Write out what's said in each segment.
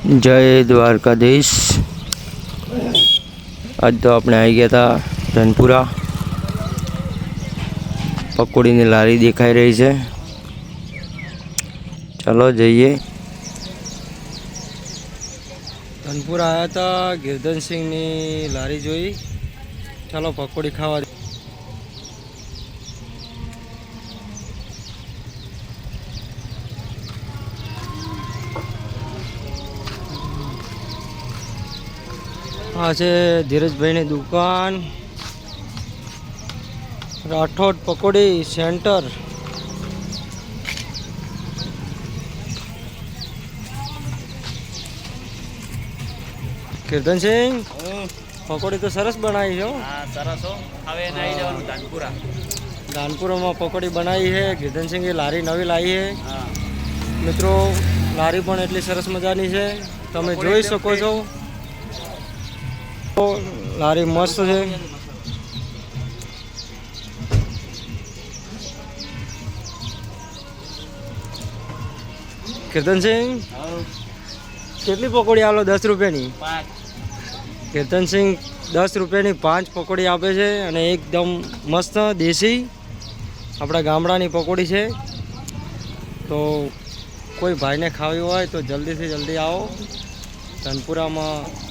जय द्वारकाधीश। आज तो अपने आई गया था धनपुरा। पकोड़ी ने लारी दिखाई रही है, चलो जाइए। धनपुरा आया था, गिरधन सिंह नी लारी जोई, चलो पकोड़ी खावा। आ धीरज भाई ने दुकान राठौड़ पकोड़ी सेंटर। कीर्तन सिंह पकोड़ी तो सरस बनाई है। सरस हो हवे नहीं जवान दानपुरा। दानपुरा में पकोड़ी बनाई है। कीर्तन सिंह लारी नवी लाई है। मित्रों लारी पण एटली सरस मजानी है, तमे जोई सको छो। लारी मस्त है। कीर्तन सिंह કેટલી પકોડી આલો? 10 રૂપિયાની 5। कीर्तन सिंह 10 રૂપિયાની 5 પકોડી આપે છે અને એકદમ મસ્ત દેશી આપણા ગામડાની પકોડી છે। તો કોઈ ભાઈને ખાવી હોય તો જલ્દીથી જલ્દી આવો। ધનપુરામાં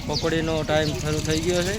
પકોડીનો ટાઈમ શરૂ થઈ ગયો છે।